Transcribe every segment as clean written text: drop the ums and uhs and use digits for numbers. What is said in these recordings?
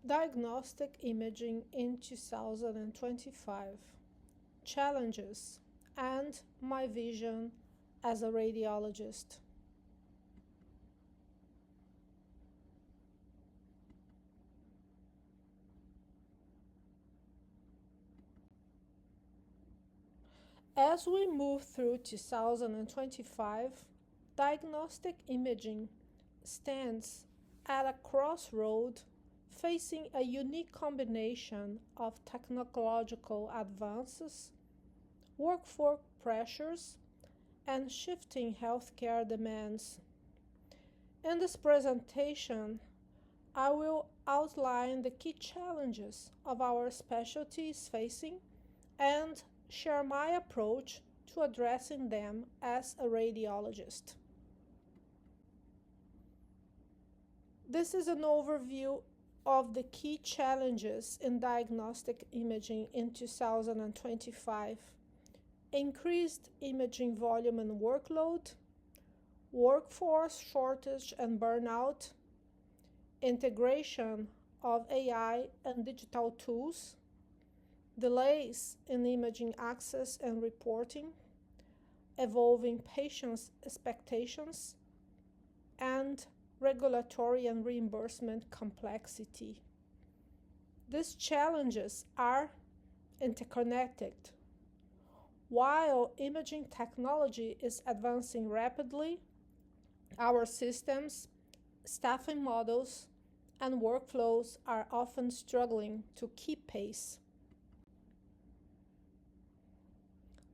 Diagnostic Imaging in 2025, Challenges, and My Vision as a Radiologist. As we move through 2025, diagnostic imaging stands at a crossroad facing a unique combination of technological advances, workforce pressures, and shifting healthcare demands. In this presentation, I will outline the key challenges of our specialties facing and share my approach to addressing them as a radiologist. This is an overview of the key challenges in diagnostic imaging in 2025. Increased imaging volume and workload, workforce shortage and burnout, integration of AI and digital tools, delays in imaging access and reporting, evolving patients' expectations, and regulatory and reimbursement complexity. These challenges are interconnected. While imaging technology is advancing rapidly, our systems, staffing models, and workflows are often struggling to keep pace.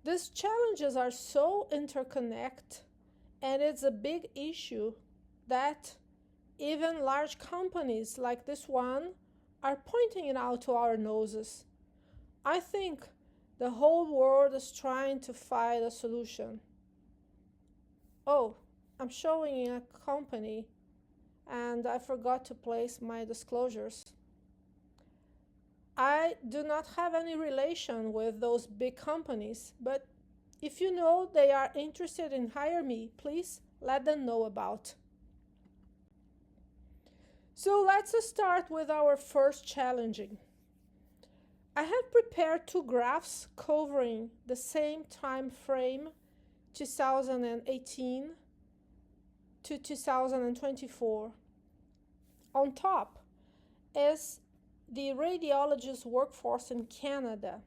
These challenges are so interconnected, and it's a big issue that even large companies like this one are pointing it out to our noses. I think the whole world is trying to find a solution. Oh, I'm showing a company and I forgot to place my disclosures. I do not have any relation with those big companies, but if you know they are interested in hiring me, please let them know about. So let's start with our first challenging. I have prepared two graphs covering the same time frame, 2018 to 2024. On top is the radiologist workforce in Canada,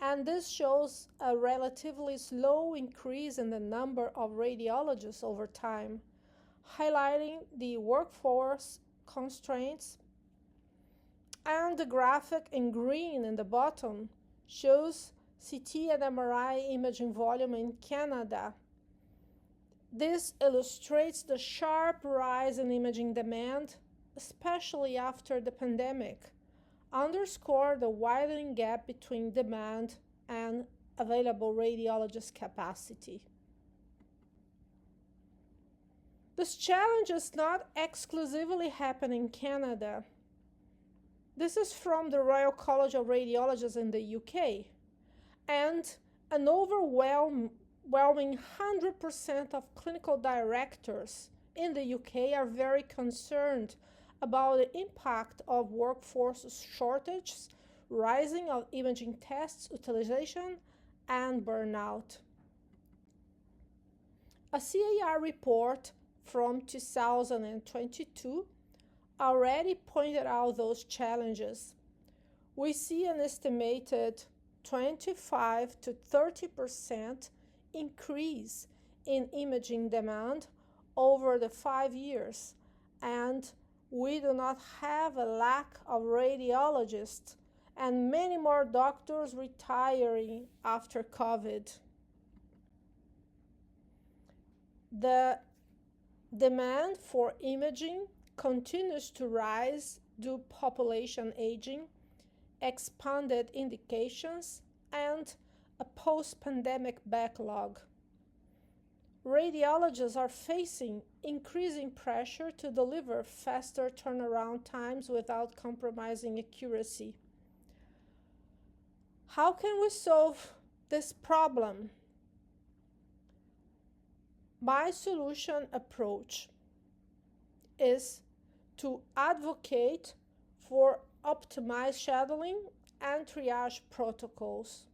and this shows a relatively slow increase in the number of radiologists over time, highlighting the workforce constraints. And the graphic in green in the bottom shows CT and MRI imaging volume in Canada. This illustrates the sharp rise in imaging demand, especially after the pandemic, underscore the widening gap between demand and available radiologist capacity. This challenge is not exclusively happening in Canada. This is from the Royal College of Radiologists in the UK, and an overwhelming 100% of clinical directors in the UK are very concerned about the impact of workforce shortages, rising of imaging tests utilization, and burnout. A CAR report from 2022 already pointed out those challenges. We see an estimated 25 to 30% increase in imaging demand over the 5 years, and we do not have a lack of radiologists and many more doctors retiring after COVID. The demand for imaging continues to rise due to population aging, expanded indications, and a post-pandemic backlog. Radiologists are facing increasing pressure to deliver faster turnaround times without compromising accuracy. How can we solve this problem? My solution approach is to advocate for optimized scheduling and triage protocols,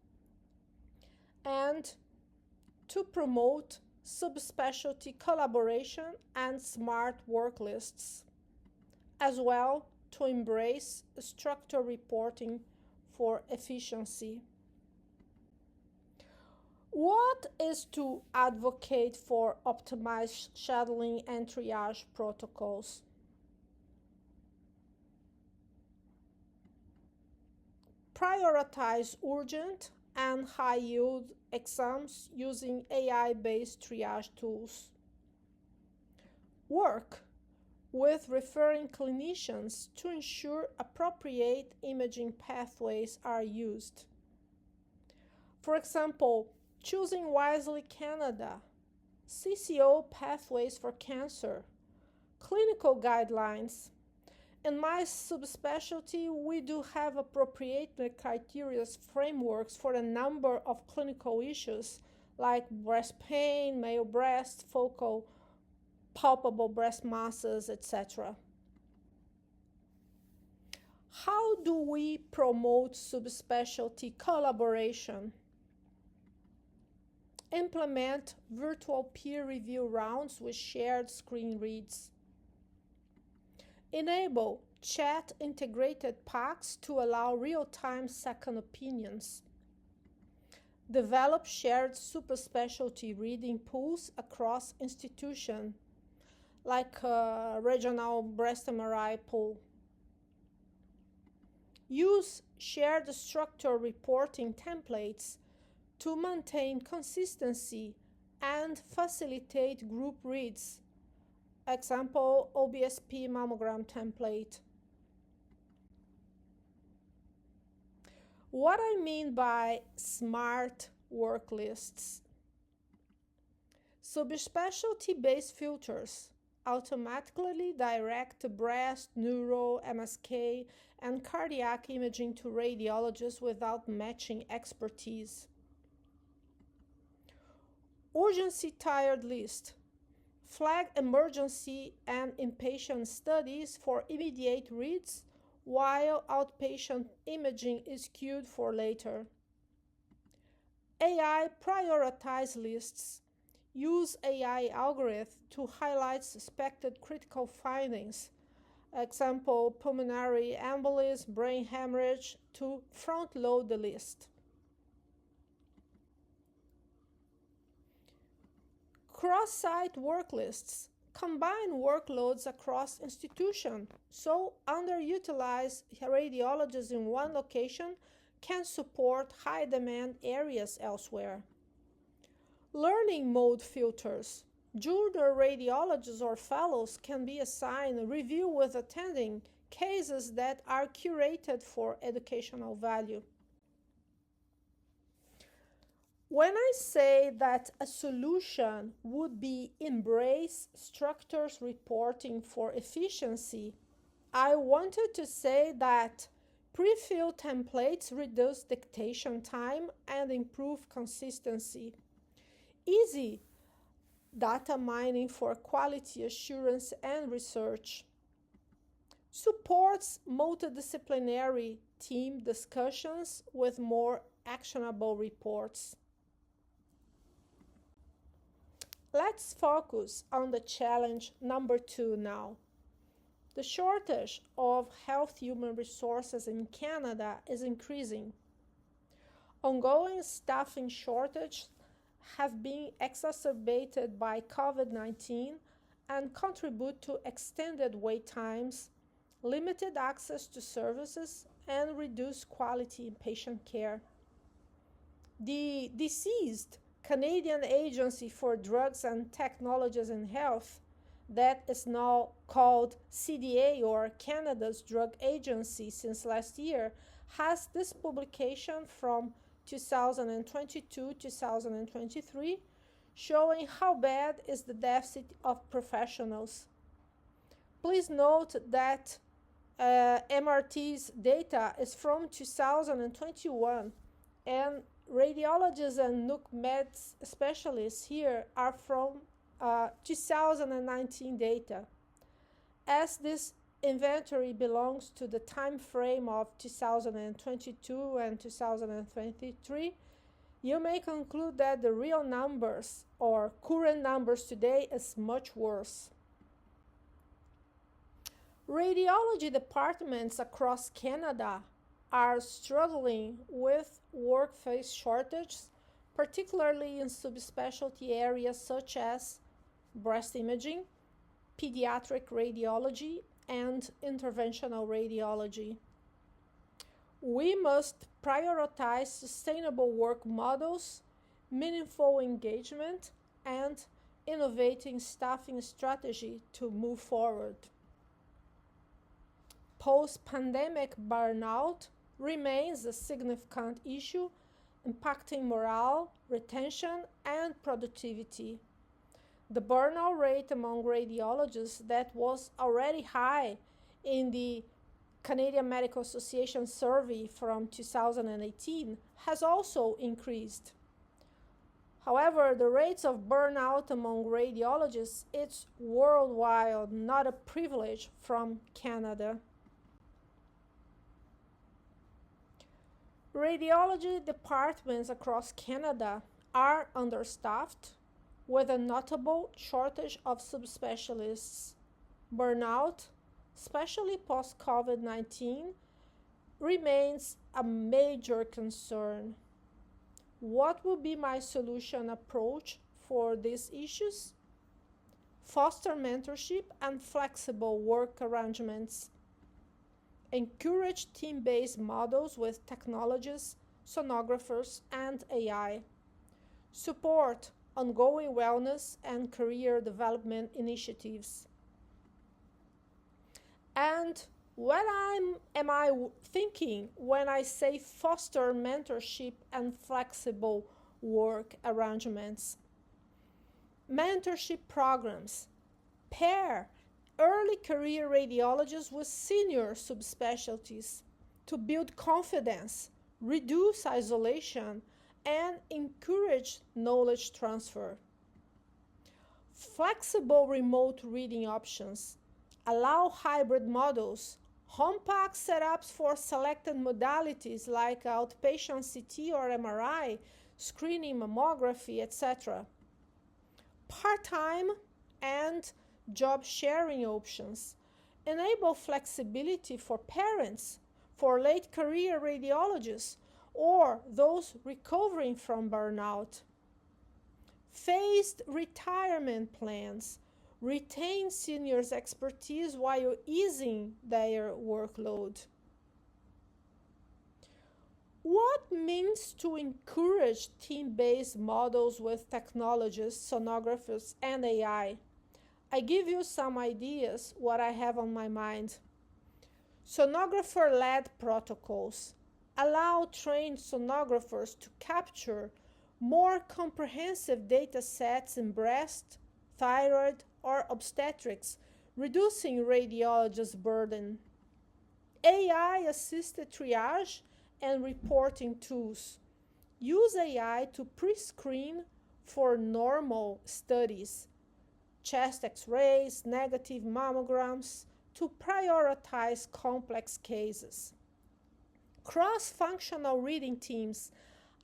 and to promote subspecialty collaboration and smart work lists, as well to embrace structured reporting for efficiency. What is to advocate for optimized scheduling and triage protocols? Prioritize urgent and high-yield exams using AI-based triage tools. Work with referring clinicians to ensure appropriate imaging pathways are used. For example, choosing wisely Canada, CCO pathways for cancer, clinical guidelines. In my subspecialty, we do have appropriate criteria frameworks for a number of clinical issues like breast pain, male breast, focal, palpable breast masses, etc. How do we promote subspecialty collaboration? Implement virtual peer review rounds with shared screen reads. Enable chat integrated packs to allow real-time second opinions. Develop shared superspecialty reading pools across institutions, like a regional breast MRI pool. Use shared structure reporting templates to maintain consistency and facilitate group reads. Example, OBSP mammogram template. What I mean by smart work lists. Subspecialty-based filters automatically direct breast, neuro, MSK, and cardiac imaging to radiologists without matching expertise. Urgency tiered list. Flag emergency and inpatient studies for immediate reads, while outpatient imaging is queued for later. AI prioritize lists. Use AI algorithms to highlight suspected critical findings. Example, pulmonary embolism, brain hemorrhage, to front-load the list. Cross-site work lists combine workloads across institutions, so underutilized radiologists in one location can support high-demand areas elsewhere. Learning mode filters. Junior radiologists or fellows can be assigned a review with attending cases that are curated for educational value. When I say that a solution would be embrace structures reporting for efficiency, I wanted to say that pre-filled templates reduce dictation time and improve consistency. Easy data mining for quality assurance and research. Supports multidisciplinary team discussions with more actionable reports. Let's focus on the challenge number 2 now. The shortage of health human resources in Canada is increasing. Ongoing staffing shortages have been exacerbated by COVID-19 and contribute to extended wait times, limited access to services, and reduced quality in patient care. The deceased Canadian Agency for Drugs and Technologies in Health, that is now called CDA, or Canada's Drug Agency, since last year, has this publication from 2022-2023 showing how bad is the deficit of professionals. Please note that MRT's data is from 2021, and radiologists and nuc med specialists here are from 2019 data. As this inventory belongs to the time frame of 2022 and 2023, you may conclude that the real numbers or current numbers today is much worse. Radiology departments across Canada are struggling with workforce shortages, particularly in subspecialty areas such as breast imaging, pediatric radiology, and interventional radiology. We must prioritize sustainable work models, meaningful engagement, and innovating staffing strategy to move forward. Post-pandemic burnout remains a significant issue impacting morale, retention, and productivity. The burnout rate among radiologists that was already high in the Canadian Medical Association survey from 2018 has also increased. However, the rates of burnout among radiologists is worldwide, not a privilege from Canada. Radiology departments across Canada are understaffed, with a notable shortage of subspecialists. Burnout, especially post-COVID-19, remains a major concern. What will be my solution approach for these issues? Foster mentorship and flexible work arrangements. Encourage team-based models with technologists, sonographers, and AI. Support ongoing wellness and career development initiatives. And what am I thinking when I say foster mentorship and flexible work arrangements? Mentorship programs pair early career radiologists with senior subspecialties to build confidence, reduce isolation, and encourage knowledge transfer. Flexible remote reading options allow hybrid models, home-packed setups for selected modalities like outpatient CT or MRI, screening mammography, etc. Part-time and job-sharing options enable flexibility for parents, for late career radiologists, or those recovering from burnout. Phased retirement plans retain seniors' expertise while easing their workload. What means to encourage team-based models with technologists, sonographers, and AI? I give you some ideas what I have on my mind. Sonographer-led protocols allow trained sonographers to capture more comprehensive data sets in breast, thyroid, or obstetrics, reducing radiologists' burden. AI-assisted triage and reporting tools. Use AI to pre-screen for normal studies, chest x-rays, negative mammograms, to prioritize complex cases. Cross-functional reading teams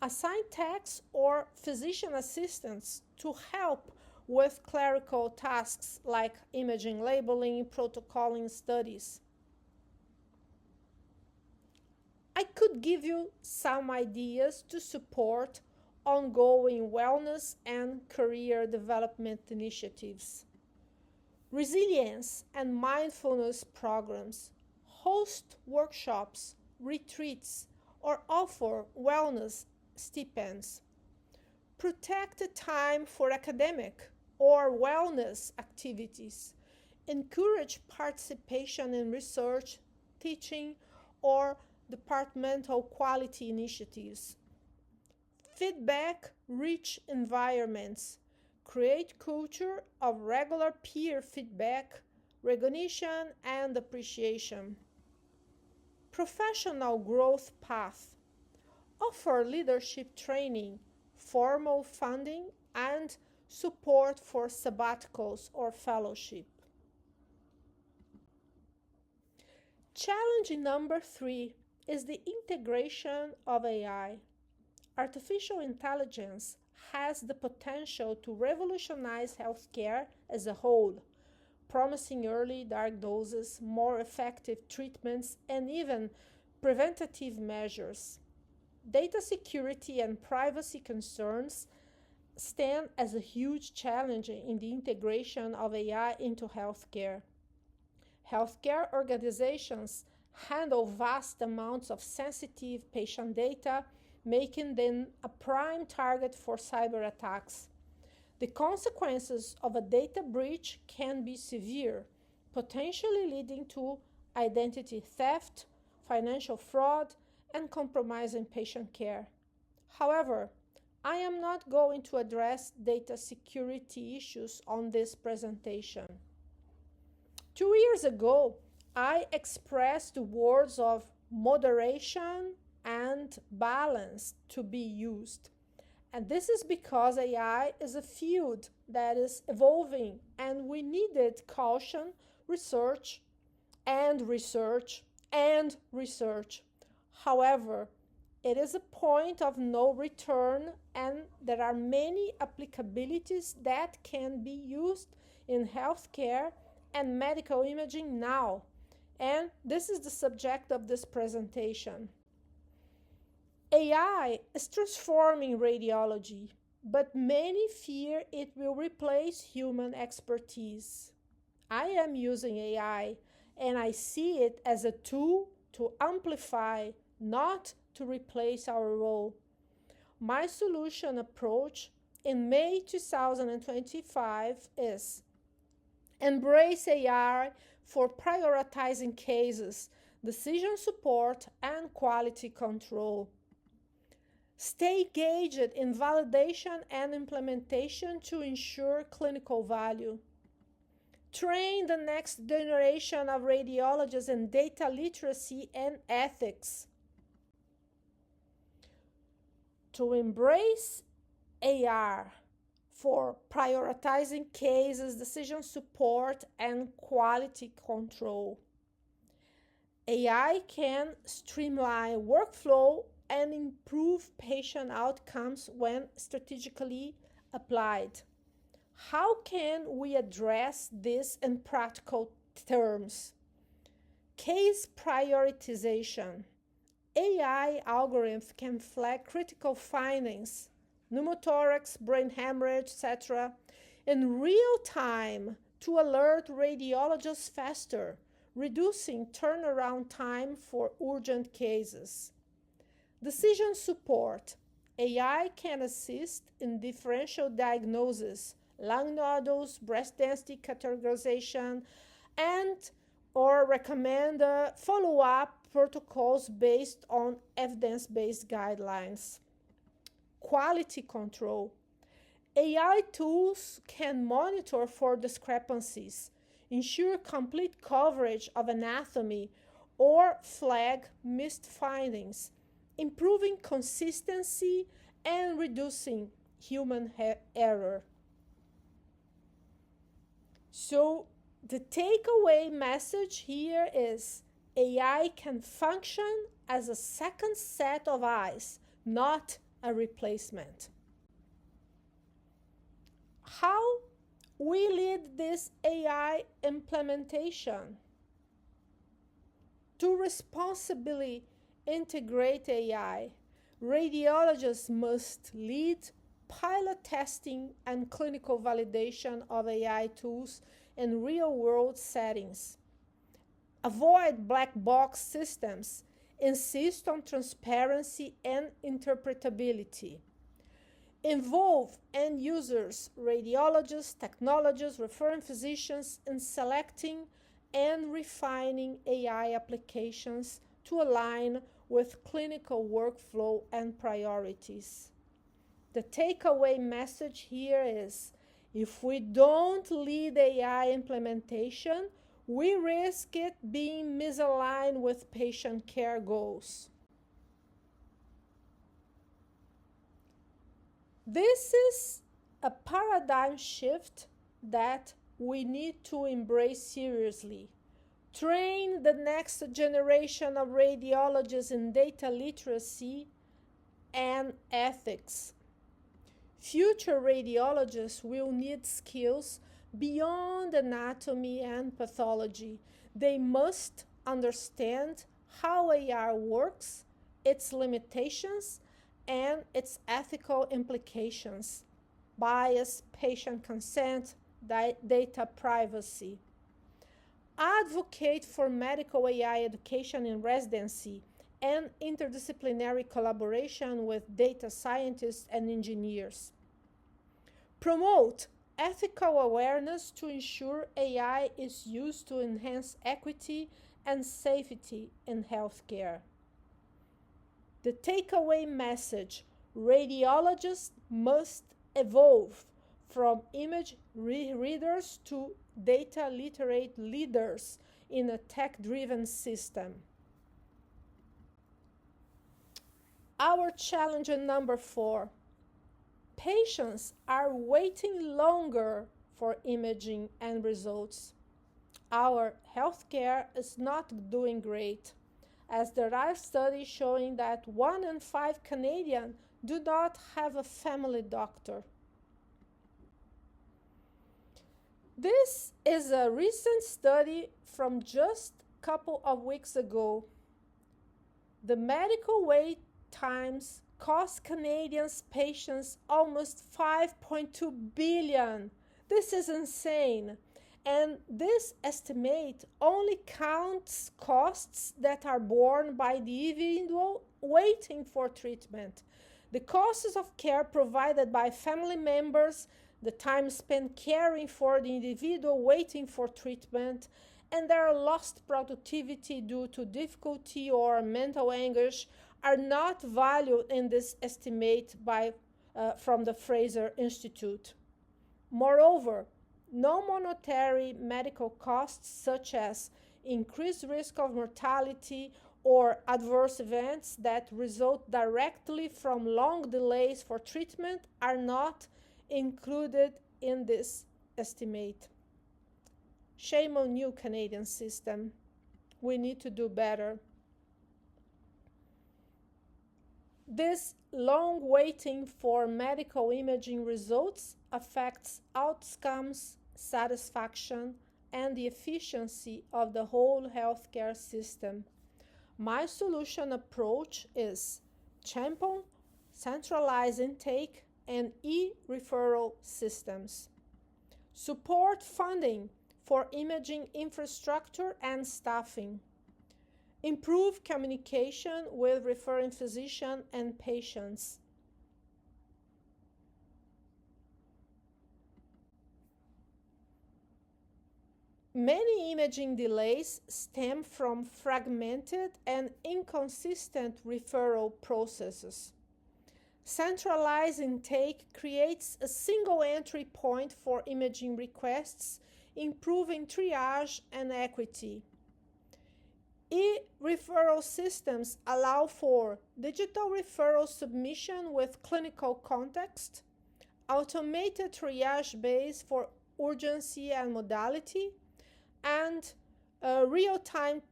assign techs or physician assistants to help with clerical tasks like imaging, labeling, protocoling studies. I could give you some ideas to support ongoing wellness and career development initiatives. Resilience and mindfulness programs, host workshops, retreats, or offer wellness stipends. Protect time for academic or wellness activities. Encourage participation in research, teaching, or departmental quality initiatives. Feedback-rich environments. Create culture of regular peer feedback, recognition, and appreciation. Professional growth path. Offer leadership training, formal funding, and support for sabbaticals or fellowship. challenge number 3 is the integration of AI. Artificial intelligence has the potential to revolutionize healthcare as a whole, promising early diagnosis, more effective treatments, and even preventative measures. Data security and privacy concerns stand as a huge challenge in the integration of AI into healthcare. Healthcare organizations handle vast amounts of sensitive patient data, making them a prime target for cyber attacks. The consequences of a data breach can be severe, potentially leading to identity theft, financial fraud, and compromising patient care. However, I am not going to address data security issues on this presentation. 2 years ago, I expressed words of moderation and balance to be used. And this is because AI is a field that is evolving and we needed caution, research, and research, and research. However, it is a point of no return and there are many applicabilities that can be used in healthcare and medical imaging now. And this is the subject of this presentation. AI is transforming radiology, but many fear it will replace human expertise. I am using AI and I see it as a tool to amplify, not to replace our role. My solution approach in May 2025 is embrace AI for prioritizing cases, decision support, and quality control. Stay engaged in validation and implementation to ensure clinical value. Train the next generation of radiologists in data literacy and ethics. To embrace AI for prioritizing cases, decision support, and quality control. AI can streamline workflow and improve patient outcomes when strategically applied. How can we address this in practical terms? Case prioritization. AI algorithms can flag critical findings, pneumothorax, brain hemorrhage, etc., in real time to alert radiologists faster, reducing turnaround time for urgent cases. Decision support. AI can assist in differential diagnosis, lung nodules, breast density categorization, and or recommend follow-up protocols based on evidence-based guidelines. Quality control. AI tools can monitor for discrepancies, ensure complete coverage of anatomy, or flag missed findings, improving consistency and reducing human error. So the takeaway message here is AI can function as a second set of eyes, not a replacement. How we lead this AI implementation? To responsibly integrate AI, radiologists must lead pilot testing and clinical validation of AI tools in real-world settings. Avoid black box systems. Insist on transparency and interpretability. Involve end users, radiologists, technologists, referring physicians in selecting and refining AI applications to align with clinical workflow and priorities. The takeaway message here is, if we don't lead AI implementation, we risk it being misaligned with patient care goals. This is a paradigm shift that we need to embrace seriously. train the next generation of radiologists in data literacy and ethics. Future radiologists will need skills beyond anatomy and pathology. They must understand how AI works, its limitations, and its ethical implications, bias, patient consent, data privacy. Advocate for medical AI education in residency and interdisciplinary collaboration with data scientists and engineers. Promote ethical awareness to ensure AI is used to enhance equity and safety in healthcare. The takeaway message: radiologists must evolve from image readers to data literate leaders in a tech-driven system. Our challenge number 4. Patients are waiting longer for imaging and results. Our healthcare is not doing great, as there are studies showing that 1 in 5 Canadians do not have a family doctor. This is a recent study from just a couple of weeks ago. The medical wait times cost Canadians patients almost $5.2 billion. This is insane. And this estimate only counts costs that are borne by the individual waiting for treatment. The costs of care provided by family members, the time spent caring for the individual waiting for treatment, and their lost productivity due to difficulty or mental anguish are not valued in this estimate from the Fraser Institute. Moreover, no monetary medical costs such as increased risk of mortality or adverse events that result directly from long delays for treatment are not included in this estimate. Shame on you, Canadian system. We need to do better. This long waiting for medical imaging results affects outcomes, satisfaction, and the efficiency of the whole healthcare system. My solution approach is champion centralized intake and e-referral systems. Support funding for imaging infrastructure and staffing. Improve communication with referring physician and patients. Many imaging delays stem from fragmented and inconsistent referral processes. Centralized intake creates a single entry point for imaging requests, improving triage and equity. E-referral systems allow for digital referral submission with clinical context, automated triage base for urgency and modality, and real-time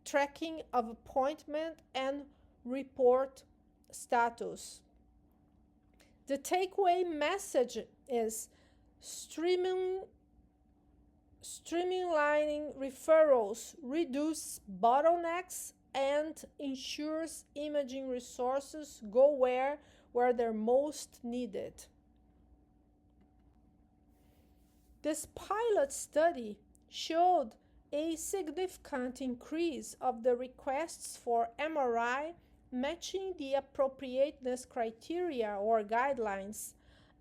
tracking of appointment and report status. The takeaway message is streamlining referrals reduce bottlenecks and ensures imaging resources go where they're most needed. This pilot study showed a significant increase of the requests for MRI matching the appropriateness criteria or guidelines,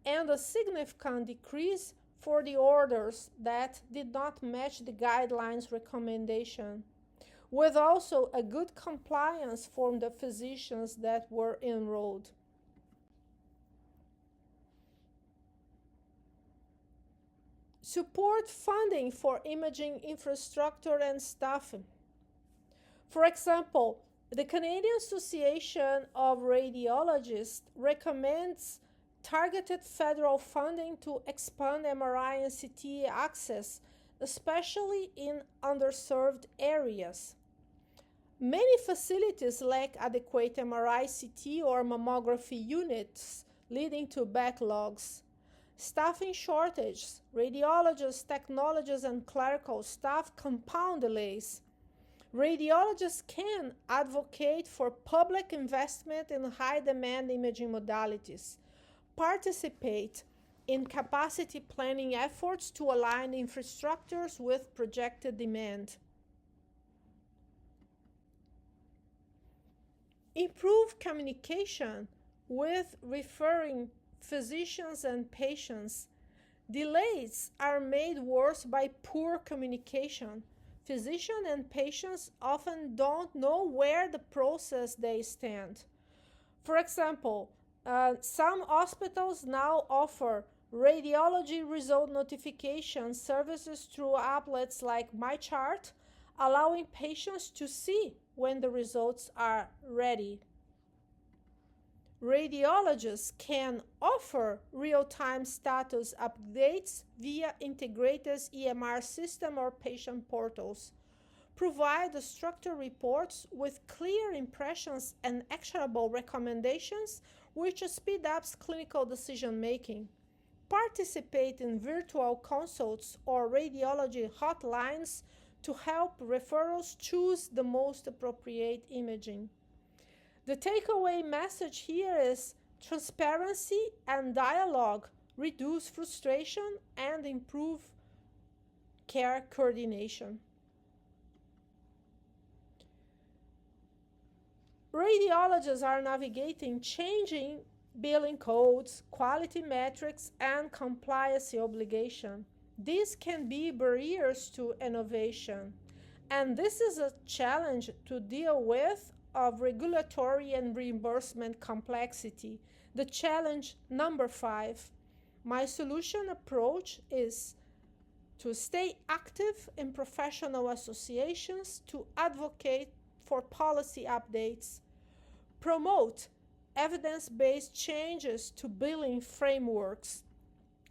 and a significant decrease for the orders that did not match the guidelines recommendation, with also a good compliance from the physicians that were enrolled. Support funding for imaging infrastructure and staffing. For example, the Canadian Association of Radiologists recommends targeted federal funding to expand MRI and CT access especially in underserved areas. Many facilities lack adequate MRI, CT, or mammography units, leading to backlogs. Staffing shortages, radiologists, technologists, and clerical staff compound delays. Radiologists can advocate for public investment in high-demand imaging modalities, participate in capacity planning efforts to align infrastructures with projected demand. Improve communication with referring physicians and patients. Delays are made worse by poor communication. Physicians and patients often don't know where the process they stand. For example, some hospitals now offer radiology result notification services through applets like MyChart, allowing patients to see when the results are ready. Radiologists can offer real-time status updates via integrated EMR system or patient portals, provide structured reports with clear impressions and actionable recommendations, which speed up clinical decision-making, participate in virtual consults or radiology hotlines to help referrals choose the most appropriate imaging. The takeaway message here is transparency and dialogue reduce frustration and improve care coordination. Radiologists are navigating changing billing codes, quality metrics, and compliance obligation. These can be barriers to innovation, and this is a challenge to deal with of regulatory and reimbursement complexity. The challenge number 5. My solution approach is to stay active in professional associations, to advocate for policy updates, promote evidence-based changes to billing frameworks,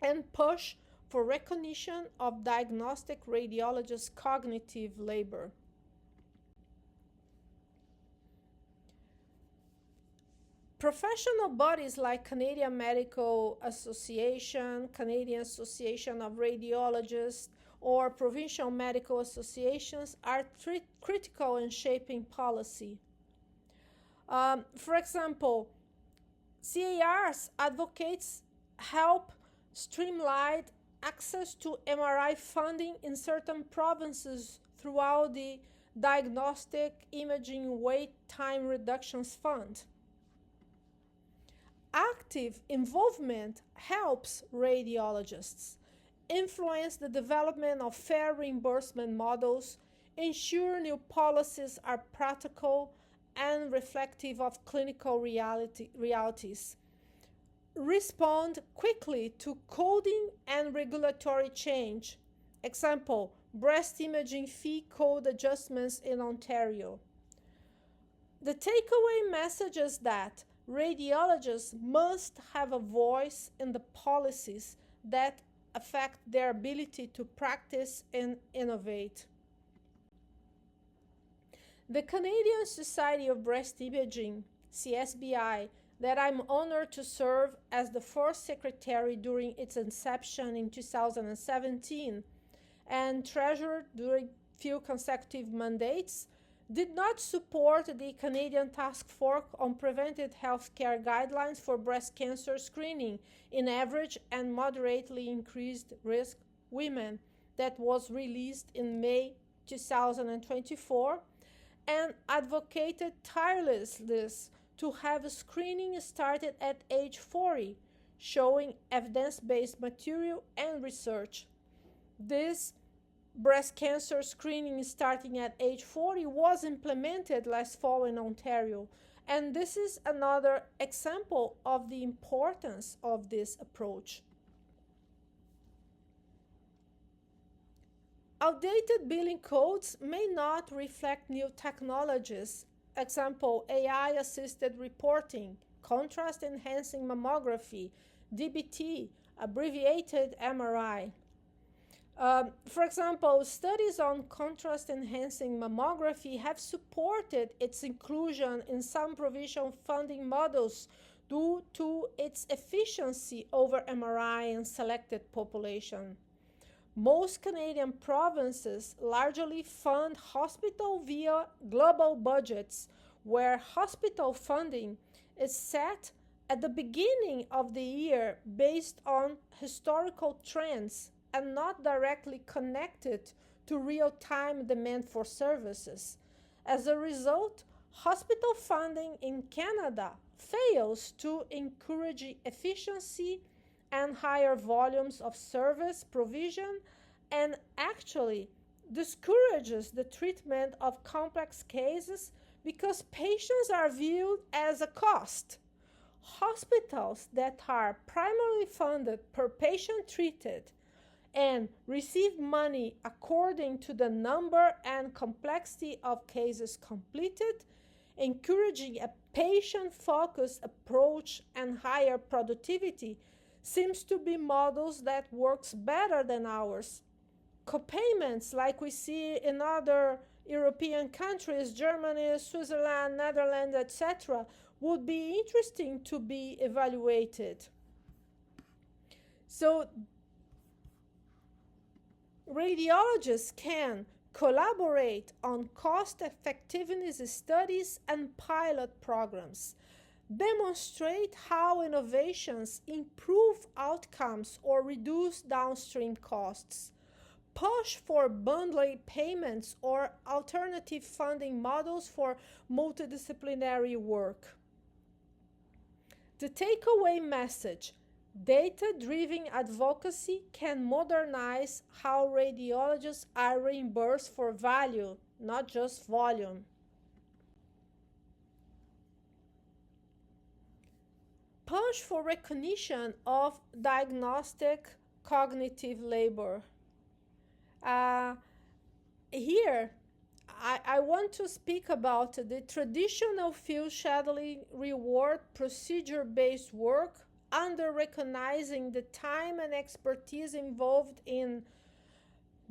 and push for recognition of diagnostic radiologists' cognitive labor. Professional bodies like Canadian Medical Association, Canadian Association of Radiologists, or provincial medical associations are critical in shaping policy. For example, CARs advocates help streamline access to MRI funding in certain provinces throughout the Diagnostic Imaging Wait Time Reductions Fund. Active involvement helps radiologists influence the development of fair reimbursement models, ensure new policies are practical and reflective of clinical realities, respond quickly to coding and regulatory change. Example, breast imaging fee code adjustments in Ontario. The takeaway message is that radiologists must have a voice in the policies that affect their ability to practice and innovate. The Canadian Society of Breast Imaging, CSBI, that I'm honored to serve as the first secretary during its inception in 2017 and treasurer during few consecutive mandates, did not support the Canadian Task Force on Preventive Healthcare Guidelines for breast cancer screening in average and moderately increased risk women that was released in May 2024 and advocated tirelessly to have screening started at age 40, showing evidence-based material and research. This breast cancer screening starting at age 40 was implemented last fall in Ontario, and this is another example of the importance of this approach. Outdated billing codes may not reflect new technologies. Example, AI-assisted reporting, contrast-enhancing mammography, DBT, abbreviated MRI. For example, studies on contrast-enhancing mammography have supported its inclusion in some provincial funding models due to its efficiency over MRI in selected population. Most Canadian provinces largely fund hospital via global budgets, where hospital funding is set at the beginning of the year based on historical trends and not directly connected to real-time demand for services. As a result, hospital funding in Canada fails to encourage efficiency and higher volumes of service provision, and actually discourages the treatment of complex cases because patients are viewed as a cost. Hospitals that are primarily funded per patient treated and receive money according to the number and complexity of cases completed, encouraging a patient-focused approach and higher productivity, seems to be models that works better than ours. Copayments, like we see in other European countries, Germany, Switzerland, Netherlands, etc., would be interesting to be evaluated. So radiologists can collaborate on cost effectiveness studies and pilot programs, demonstrate how innovations improve outcomes or reduce downstream costs, push for bundling payments or alternative funding models for multidisciplinary work. The takeaway message: data-driven advocacy can modernize how radiologists are reimbursed for value, not just volume. Push for recognition of diagnostic cognitive labor. Here, I want to speak about the traditional field shadowing reward procedure-based work under recognizing the time and expertise involved in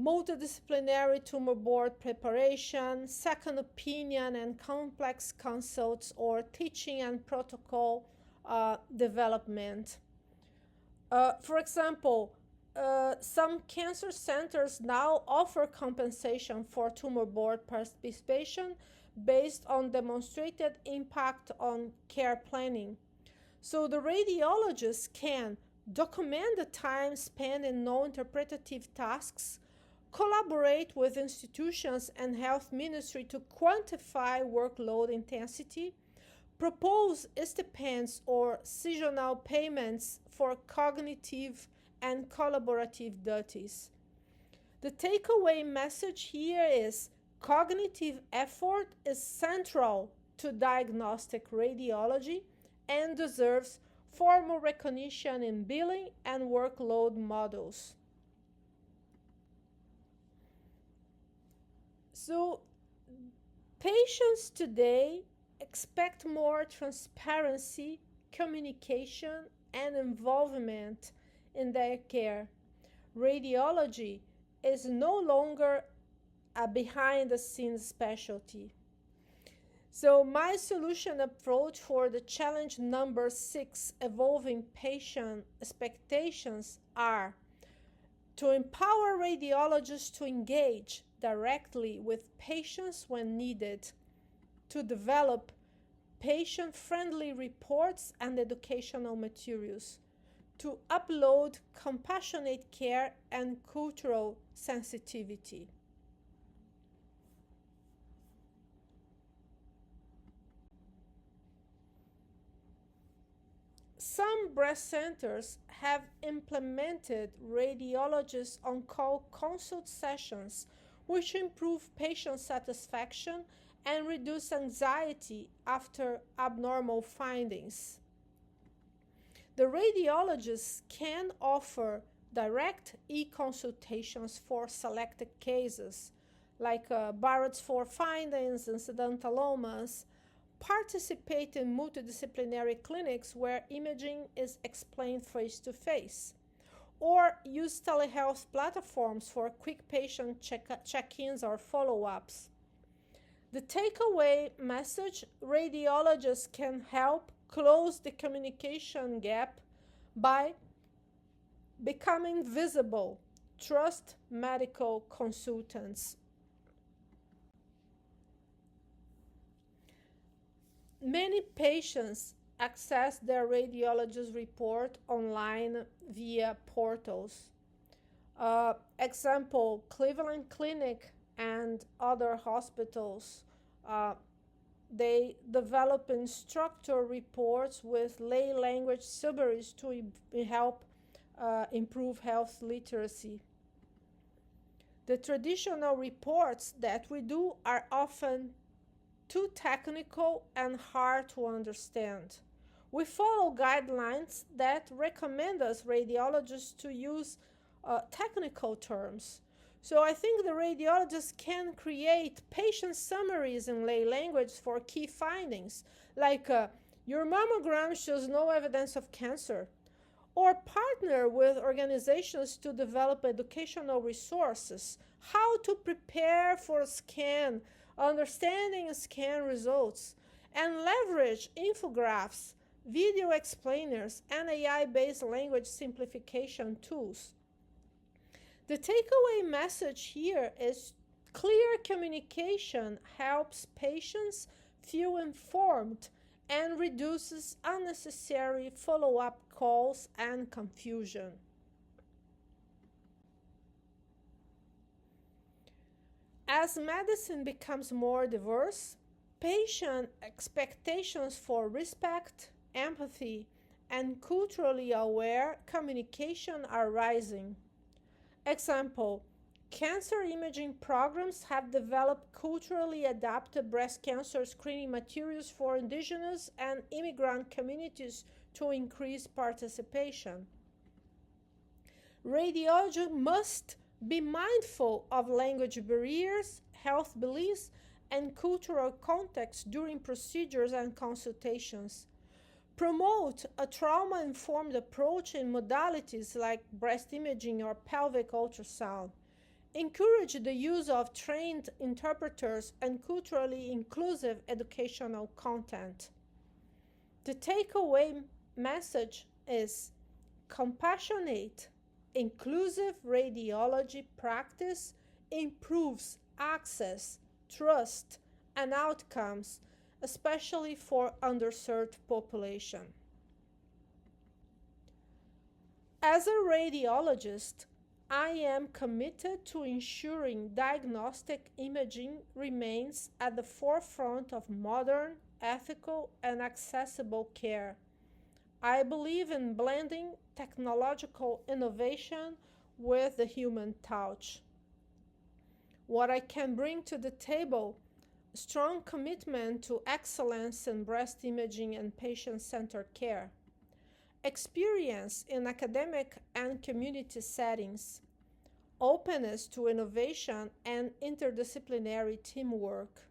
multidisciplinary tumor board preparation, second opinion and complex consults, or teaching and protocol development. For example, some cancer centers now offer compensation for tumor board participation based on demonstrated impact on care planning. So the radiologist can document the time spent in non-interpretative tasks, collaborate with institutions and health ministry to quantify workload intensity, propose stipends or seasonal payments for cognitive and collaborative duties. The takeaway message here is cognitive effort is central to diagnostic radiology and deserves formal recognition in billing and workload models. So, patients today expect more transparency, communication, and involvement in their care. Radiology is no longer a behind-the-scenes specialty. So my solution approach for the challenge number 6, evolving patient expectations, are to empower radiologists to engage directly with patients when needed, to develop patient-friendly reports and educational materials, to upload compassionate care and cultural sensitivity. Some breast centers have implemented radiologist on-call consult sessions, which improve patient satisfaction and reduce anxiety after abnormal findings. The radiologists can offer direct e-consultations for selected cases, like Barrett's 4 findings, incidentalomas, participate in multidisciplinary clinics where imaging is explained face-to-face, or use telehealth platforms for quick patient check-ins or follow-ups. The takeaway message: radiologists can help close the communication gap by becoming visible, trust medical consultants. Many patients access their radiologist report online via portals. Example, Cleveland Clinic and other hospitals, they develop instructor reports with lay language summaries to help improve health literacy. The traditional reports that we do are often too technical and hard to understand. We follow guidelines that recommend us radiologists to use technical terms. So I think the radiologists can create patient summaries in lay language for key findings, like your mammogram shows no evidence of cancer, or partner with organizations to develop educational resources, how to prepare for a scan, understanding scan results, and leverage infographics, video explainers, and AI-based language simplification tools. The takeaway message here is clear communication helps patients feel informed and reduces unnecessary follow-up calls and confusion. As medicine becomes more diverse, patient expectations for respect, empathy, and culturally aware communication are rising. Example, cancer imaging programs have developed culturally adapted breast cancer screening materials for indigenous and immigrant communities to increase participation. Radiology must be mindful of language barriers, health beliefs, and cultural context during procedures and consultations. Promote a trauma-informed approach in modalities like breast imaging or pelvic ultrasound. Encourage the use of trained interpreters and culturally inclusive educational content. The takeaway message is compassionate, inclusive radiology practice improves access, trust, and outcomes, especially for underserved population. As a radiologist, I am committed to ensuring diagnostic imaging remains at the forefront of modern, ethical, and accessible care. I believe in blending technological innovation with the human touch. What I can bring to the table: strong commitment to excellence in breast imaging and patient-centered care, experience in academic and community settings, openness to innovation and interdisciplinary teamwork,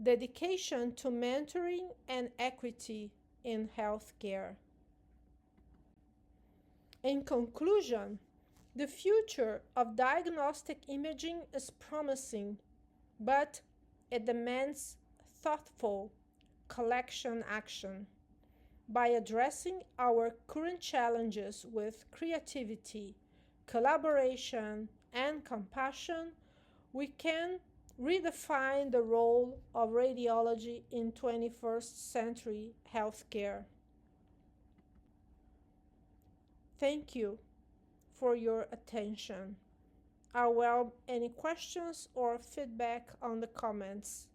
dedication to mentoring and equity in healthcare. In conclusion, the future of diagnostic imaging is promising, but it demands thoughtful collection action. By addressing our current challenges with creativity, collaboration, and compassion, we can redefine the role of radiology in 21st century healthcare. Thank you for your attention. I welcome any questions or feedback on the comments.